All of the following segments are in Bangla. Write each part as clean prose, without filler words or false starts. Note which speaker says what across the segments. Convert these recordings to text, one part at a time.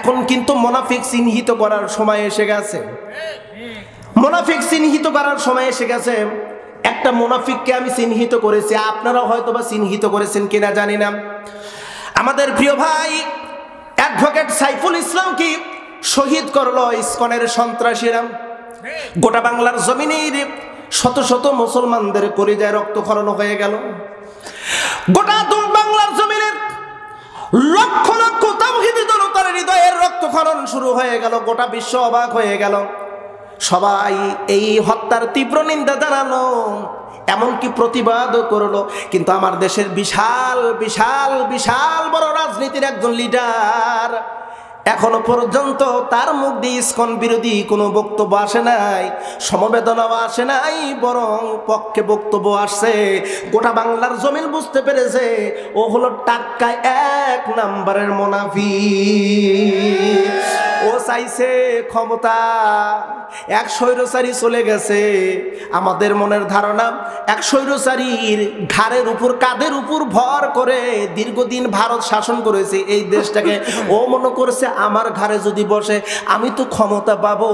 Speaker 1: এখন কিন্তু মুনাফিক চিহ্নিত করার সময় এসে গেছে। মুনাফিক চিহ্নিত করার সময় এসে গেছে। একটা মুনাফিককে আমি চিহ্নিত করেছি, আপনারা হয়তো বা চিহ্নিত করেছেন কিনা জানি না। আমাদের প্রিয় ভাই অ্যাডভোকেট সাইফুল ইসলামকে শহীদ করলো ইসকনের সন্ত্রাসীরা। গোটা বাংলার জমিনের শত শত মুসলমানদের কলিজায় রক্তক্ষরণ হয়ে গেল। গোটা বাংলার জমিনের লক্ষ লক্ষ তাওহীদি জনতার হৃদয়ের রক্তক্ষরণ শুরু হয়ে গেল। গোটা বিশ্ব অবাক হয়ে গেল। সবাই এই হত্যার তীব্র নিন্দা জানালো, এমনকি প্রতিবাদও করলো। কিন্তু আমার দেশের বিশাল বিশাল বিশাল বড় রাজনীতির একজন লিডার, এখনো পর্যন্ত তার মুখ দিয়ে ইসকন বিরোধী কোনো বক্তব্য আসে নাই, সমবেদনাও আসে নাই, বরং পক্ষে বক্তব্য আসছে। গোটা বাংলার জমিন বুঝতে পেরেছে ও হলো টাক্কা 1 নাম্বারের মুনাফিক। ও চাইছে ক্ষমতা। এক স্বৈরচারী চলে গেছে। আমাদের মনের ধারণা এক স্বৈরচারীর ঘাড়ের উপর কাঁধের উপর ভর করে দীর্ঘদিন ভারত শাসন করেছে এই দেশটাকে। ও মনে করছে আমার ঘাড়ে যদি বসে আমি তো ক্ষমতা পাবো।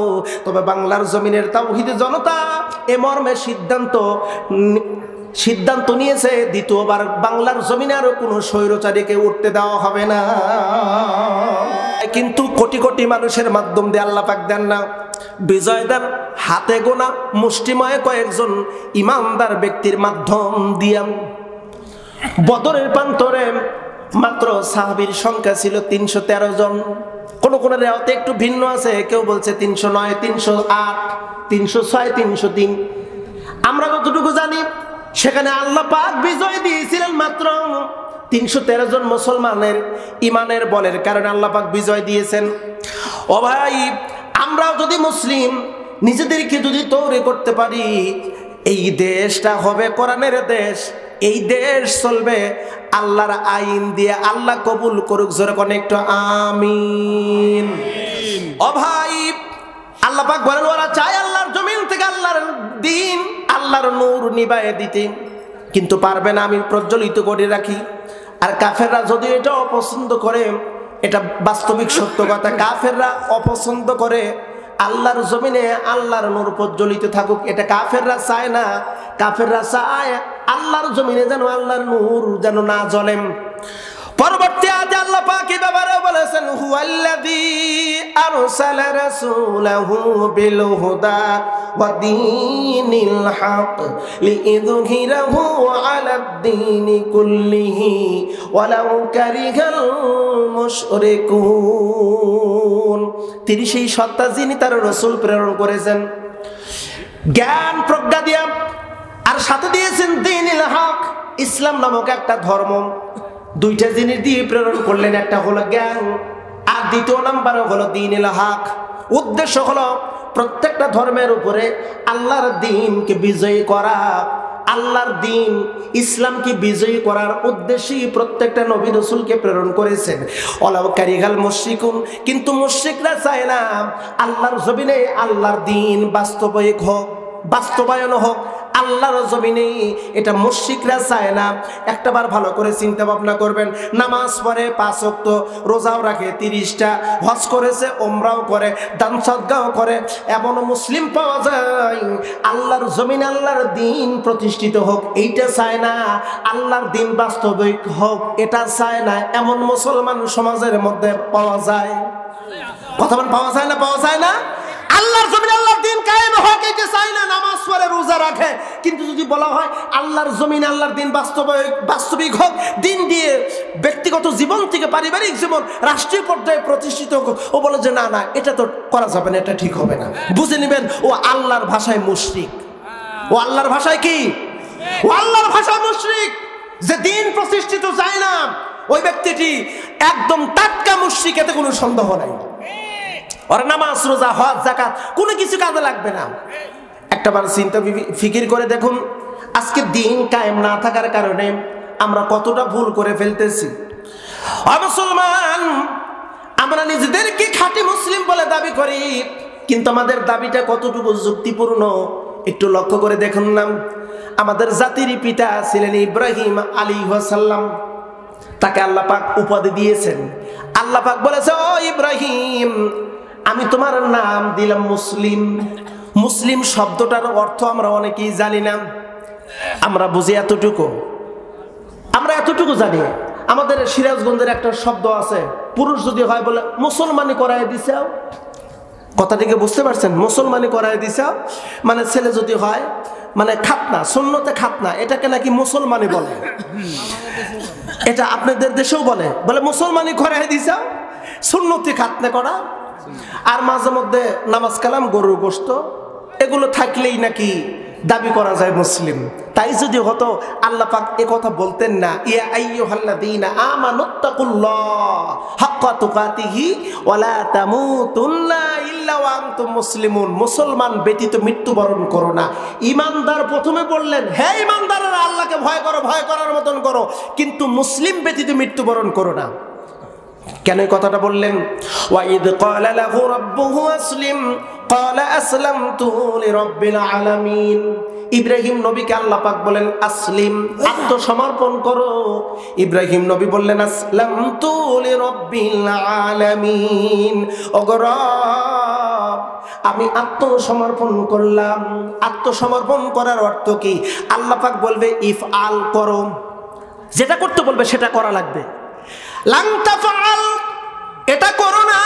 Speaker 1: তবে বাংলার জমিনের তাওহীদি জনতা এ মর্মে সিদ্ধান্ত নিয়েছে দ্বিতীয়বার বাংলার জমিনে আরো কোনো স্বৈরচারীকে উঠতে দেওয়া হবে না। কিন্তু কোটি কোটি মানুষের মাধ্যম দিয়ে আল্লাহ পাক দেন না, বিজয় দেন হাতে গোনা মুষ্টিময় কয়েকজন ইমানদার ব্যক্তির মাধ্যম দিয়া। বদরের প্রান্তরে মাত্র সাহাবীর সংখ্যা ছিল 313 জন। কোন কোন রেওয়াতে একটু ভিন্ন আছে, কেউ বলছে 309, 308, 306, 303। আমরা যতটুকু জানি সেখানে আল্লাহ পাক বিজয় দিয়েছিলেন মাত্র 313 জন মুসলমানের ইমানের বলের কারণে আল্লাহ পাক বিজয় দিয়েছেন। ও ভাই, আমরাও যদি মুসলিম নিজেদেরকে যদি তৈরি করতে পারি, এই দেশটা হবে কোরআনের দেশ। এই দেশ চলবে আল্লাহর আইন দিয়ে। আল্লাহ কবুল করুক, জোরে কোন একটু আমিন। ও ভাই, আল্লাহ পাক বলেন ওরা চায় আল্লাহর জমিন থেকে আল্লাহর দ্বীন, আল্লাহর নূর নিভায়ে দিতে, কিন্তু পারবে না। আমি প্রজ্বলিত করে রাখি। আর কাফেররা যদি এটা অপছন্দ করে, এটা বাস্তবিক সত্য কথা, কাফেররা অপছন্দ করে আল্লাহর জমিনে আল্লাহর নূর প্রজ্বলিত থাকুক। এটা কাফেররা চায় না। কাফেররা চায় আল্লাহর জমিনে যেন আল্লাহর নূর যেন না জ্বলে। পরবর্তী আয়াতে আল্লাহ পাক এই ব্যাপারে বলেছেন, হুয়াল্লাযী আরসালা রাসূলাহু বিল হুদা ওয়া দীনিল হক লিইযহিরাহু আলাদ দীনি কুল্লিহি ওয়ালাউ কারিহাল মুশরিকুন। তিনি সেই সত্তা যিনি তার রাসূল প্রেরণ করেছেন জ্ঞান প্রজ্ঞা দিয়া, আর সাথে দিয়েছেন দীনিল হক, ইসলাম নামক একটা ধর্ম। দুইটা জিনিস দিয়ে প্রেরণ করলেন, একটা হলো জ্ঞান আর দ্বিতীয় নাম্বার হলো দীনিল হক। উদ্দেশ্য হলো প্রত্যেকটা ধর্মের উপরে আল্লাহর দ্বীনকে বিজয়ী করা। আল্লাহর দ্বীন ইসলামকে বিজয়ী করার উদ্দেশ্যেই প্রত্যেকটা নবী রাসূলকে প্রেরণ করেছেন। ওয়ালাউ কারিহাল মুশরিকুন, কিন্তু মুশরিকরা চায় না আল্লাহর জমিনে আল্লাহর দ্বীন বাস্তবায়ন হোক আল্লাহর জমিনে। এটা মুশরিকরা চায় না। একটাবার ভালো করে চিন্তা ভাবনা করবেন। নামাজ পড়ে 5 ওয়াক্ত, রোজাও রাখে 30টা, হজ করেছে, ওমরাও করে, দান সদকাও করে, এমন মুসলিম পাওয়া যায় আল্লাহর জমিনে আল্লাহর দ্বীন প্রতিষ্ঠিত হোক এইটা চায় না। আল্লাহর দ্বীন বাস্তবিক হোক এটা চায় না। এমন মুসলমান সমাজের মধ্যে পাওয়া যায়। কথা বলেন, পাওয়া যায় না? পাওয়া যায় না? আল্লাহর জমিনে আল্লাহর দ্বীন কায়েম হোক এটা চায় না, নামাজ পড়ে রোজা রাখে। কিন্তু যদি বলা হয় আল্লাহর জমিনে আল্লাহর দ্বীন বাস্তবিক হোক, দ্বীন দিয়ে ব্যক্তিগত জীবন থেকে পারিবারিক জীবন রাষ্ট্রীয় পর্যায়ে প্রতিষ্ঠিত হোক, ও বলে যে না না এটা তো করা যাবে না, এটা ঠিক হবে না। বুঝে নেবেন ও আল্লাহর ভাষায় মুশরিক। ও আল্লাহর ভাষায় কি? ও আল্লাহর ভাষায় মুশরিক। যে দ্বীন প্রতিষ্ঠিত চায় না ওই ব্যক্তিটি একদম টাটকা মুশরিক, এতে কোনো সন্দেহ নাই। ওর নামাজ রোজা হজ যাকাত কোনো কিছু কাজে লাগবে না। একটাবার চিন্তা ফিকির করে দেখুন, আজকে দ্বীন কায়েম না থাকার কারণে আমরা কতটা ভুল করে ফেলতেছি। মুসলমান, আমরা নিজেদেরকে খাঁটি মুসলিম বলে দাবি করি, কিন্তু আমাদের দাবিটা কতটুকু যুক্তিপূর্ণ একটু লক্ষ্য করে দেখুন না। আমাদের জাতির পিতা ছিলেন ইব্রাহিম আলাইহিস সালাম। তাকে আল্লাহ পাক উপাধি দিয়েছেন। আল্লাহ পাক বলেছে, ও ইব্রাহিম তোমার নাম দিলাম মুসলিম। মুসলিম শব্দটার অর্থ আমরা অনেকেই জানি না। আমরা বুঝি এতটুকু, আমরা এতটুকু জানি, আমাদের সিরাজগঞ্জের একটা শব্দ আছে, পুরুষ যদি হয় বলে মুসলমানি করায় দিছে। কথাটিকে বুঝতে পারছেন? মুসলমানি করায় দিছে মানে ছেলে যদি হয় মানে খাতনা, সুন্নতে খাতনা, এটাকে নাকি মুসলমানি বলে। এটা আপনাদের দেশেও বলে, বলে মুসলমানি করায় দিছে, সুন্নতি খাতনা করা। আর মাঝে মধ্যে নামাজ কালাম, গরুর গোশত, এগুলো থাকলেই নাকি দাবি করা যায় মুসলিম। তাই যদি হতো আল্লাহ পাক এ কথা বলতেন না, ইয়া আইয়ুহাল্লাযীনা আমানুত্তাকুল্লাহ হাক্কা তুকাতিহি ওয়া লা তামুতুন্না ইল্লা ওয়া আনতুম মুসলিমুন। মুসলমান ব্যতীত মৃত্যুবরণ করো না। ঈমানদার প্রথমে বললেন, হে ঈমানদাররা আল্লাহকে ভয় করো, ভয় করার মতন করো, কিন্তু মুসলিম ব্যতীত মৃত্যুবরণ করো না। কেন এই কথাটা বললেন? ওয়াইদ ক্বালা লাহু রাব্বুহু আসলিম ক্বালা আসলামতু লিরাব্বিল আলামিন। ইব্রাহিম নবীকে আল্লাহ পাক বলেন আসলিম, আত্মসমর্পণ করো। ইব্রাহিম নবী বললেন আসলামতু লিরাব্বিল আলামিন, ওগো রব আমি আত্মসমর্পণ করলাম। আত্মসমর্পণ করার অর্থ কি? আল্লাহ পাক বলবে ইফআল করো, যেটা করতে বলবে সেটা করা লাগবে। লাং তাফআল, এটা করো না,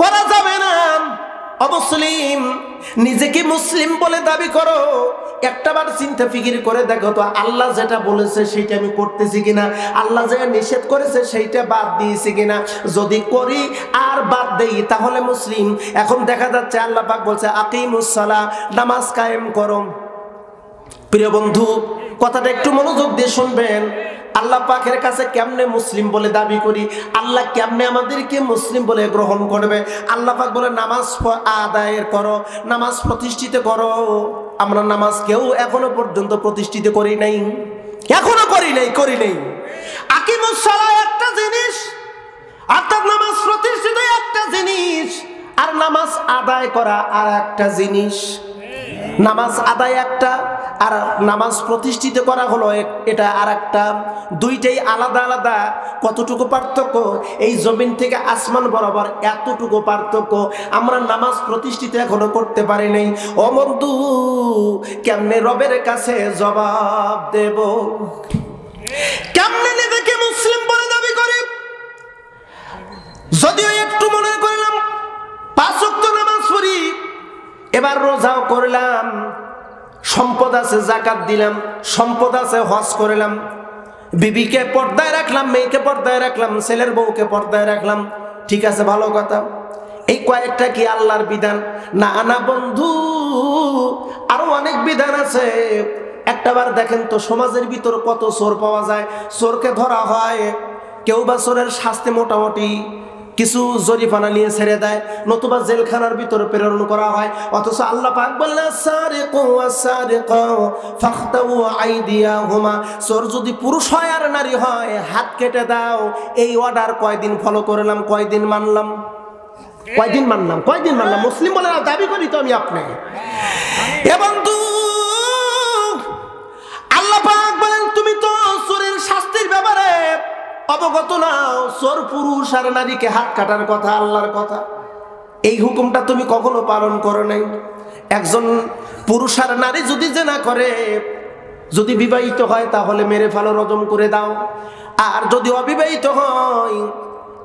Speaker 1: করা যাবে না। অমুসলিম নিজেকে মুসলিম বলে দাবি করো, একটাবার চিন্তা ফিকির করে দেখো তো আল্লাহ যেটা বলেছে সেইটা আমি করতেছি কিনা, আল্লাহ যেটা নিষেধ করেছে সেইটা বাদ দিয়েছি কিনা। যদি করি আর বাদ দেই তাহলে মুসলিম। এখন দেখা যাচ্ছে আল্লাহ পাক বলছে আকিমুস সালাহ, নামাজ কায়েম করো। প্রিয় বন্ধু, কথাটা একটু মনোযোগ দিয়ে শুনবেন। আল্লাহ পাকের কাছে কেমনে মুসলিম বলে দাবি করি, আল্লাহ কেমনে আমাদেরকে মুসলিম বলে গ্রহণ করবে? আল্লাহ পাক বলে নামাজ আদায়ের করো, নামাজ প্রতিষ্ঠিত করো। আমরা নামাজ কেউ এখনো পর্যন্ত প্রতিষ্ঠিত করি নাই, এখনো করি নাই। আকিমুস সালাহ একটা জিনিস, অর্থাৎ নামাজ প্রতিষ্ঠিত একটা জিনিস, আর নামাজ আদায় করা আর একটা জিনিস। নামাজ আদায় একটা, আর নামাজ প্রতিষ্ঠিত করা হলো এটা আর একটা। দুইটাই আলাদা আলাদা। কতটুকু পার্থক্য? এই জমিন থেকে আসমান বরাবর এতটুকু পার্থক্য। আমরা নামাজ প্রতিষ্ঠিত এখনো করতে পারি নাই। ও বন্ধু, কেমনে রবের কাছে জবাব দেব? কেমনে নিজেকে মুসলিম বলে দাবি করি? যদিও একটু মনে করলাম 5 ওয়াক্ত নামাজ পড়ি, এবার রোজাও করলাম, সম্পদ আছে যাকাত দিলাম, সম্পদ আছে হজ করলাম, বিবিকে পর্দায় রাখলাম, মেয়েকে পর্দায় রাখলাম, ছেলের বউকে পর্দায় রাখলাম, ঠিক আছে, ভালো কথা। এই কয়েকটা কি আল্লাহর বিধান? না না বন্ধু, আরো অনেক বিধান আছে। একটাবার দেখেন তো সমাজের ভিতর কত চোর পাওয়া যায়। চোরকে ধরা হয়, কেউ বা চোরের শাস্তি মোটামুটি কিছু জরিফানা নিয়ে ছেড়ে দেয়, নতুবা জেলখানার ভিতরে প্রেরণ করা হয়। অথচ আল্লাহ পাক বললেন সারিকু ওয়াসারিকু ফাখতাউ আইদিয়াহুমা, চোর যদি পুরুষ হয় আর নারী হয় হাত কেটে দাও। এই অর্ডার কয়দিন ফলো করলাম, কয়দিন মানলাম? মুসলিম বলে না দাবি করি তো আমি আপনি। এ বন্ধু, আল্লাহ পাক বলেন তুমি তো চোরের শাস্তির ব্যাপারে অবগত নাও। চোর পুরুষ আর নারীকে হাত কাটার কথা আল্লাহর কথা, এই হুকুমটা তুমি কখনো পালন করো নাই। একজন পুরুষ আর নারী যদি জেনা করে, যদি বিবাহিত হয় তাহলে মেরে ফেলো, রজম করে দাও। আর যদি অবিবাহিত হয়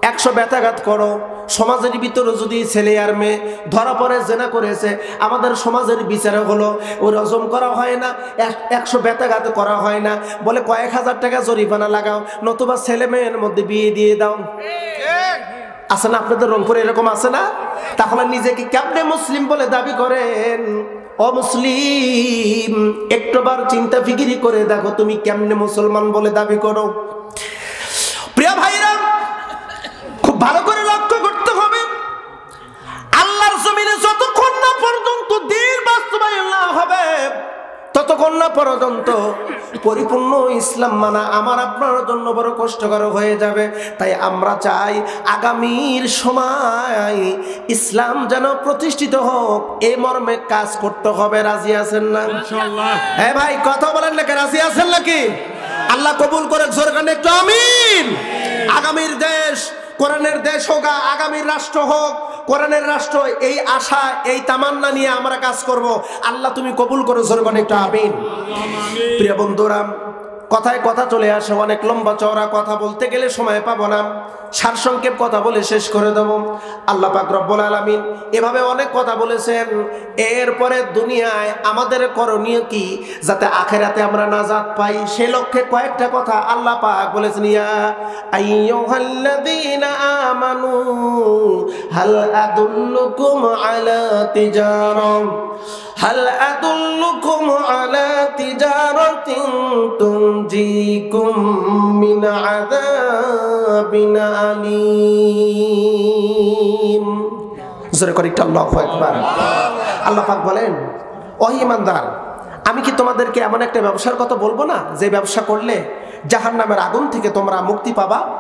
Speaker 1: 100 ব্যথাঘাত করো। সমাজের ভিতরে যদি ছেলে আর মেয়ে ধরা পড়ে জেনা করেছে, আমাদের সমাজের বিচারে হলো ওই রজম করা হয় না, 100 ব্যথাঘাত করা হয় না, বলে কয়েক হাজার টাকা জরিমানা লাগাও, নতুবা ছেলে মেয়ের মধ্যে বিয়ে দিয়ে দাও। আছে না আপনাদের রংপুরে এরকম আছে না? তাহলে নিজেকে কেমনে মুসলিম বলে দাবি করেন? ও মুসলিম, একটুবার চিন্তা ফিকিরি করে দেখো তুমি কেমনে মুসলমান বলে দাবি করো। প্রিয় ভাইরা, খুব ভালো করে লক্ষ্য করতে হবে, আল্লাহর জমিনে যতক্ষণ না পর্যন্ত দ্বীন বাস্তবায়ন না হবে ততক্ষণ না পর্যন্ত পরিপূর্ণ ইসলাম মানা আমার আপনার জন্য বড় কষ্টকর হয়ে যাবে। তাই আমরা চাই আগামীর সময় ইসলাম যেন প্রতিষ্ঠিত হোক, এ মর্মে কাজ করতে হবে। রাজি আছেন না? ইনশাআল্লাহ। হ্যাঁ ভাই, কথা বলেন নাকি? রাজি আছেন নাকি? আল্লাহ কবুল করে, জোরে কানে একটু আমিন। আগামীর দেশ কোরআনের দেশ হোক, আগামীর রাষ্ট্র হোক, কোরআনের রাষ্ট্র, এই আশা এই তামান্না নিয়ে আমরা কাজ করব। আল্লাহ তুমি কবুল করো, জোরগণ একটু আমিন। প্রিয় বন্ধুরা, কথায় কথা চলে আসে, অনেক লম্বা চওড়া কথা বলতে গেলে সময় পাবো না, সারসংক্ষেপ কথা বলে শেষ করে দেব। আল্লাহ পাক রব্বুল আলামিন এভাবে অনেক কথা বলেছেন। এরপরে দুনিয়ায় আমাদের করণীয় কি, যাতে আখেরাতে আমরা নাজাত পাই, সে লক্ষ্যে কয়েকটা কথা আল্লাহ পাক বলেছেন। ইয়া আইয়ুহাল্লাযীনা আমানু হাল আদুল্লুকুম আলা তিজারাতিন তুনজিকুম মিন আযাবিন আলীম। জোরে করে একটু আল্লাহু আকবার। আল্লাহ পাক বলেন, ও ঈমানদার, আমি কি তোমাদেরকে এমন একটা ব্যবসার কথা বলবো না, যে ব্যবসা করলে জাহান্নামের আগুন থেকে তোমরা মুক্তি পাবা?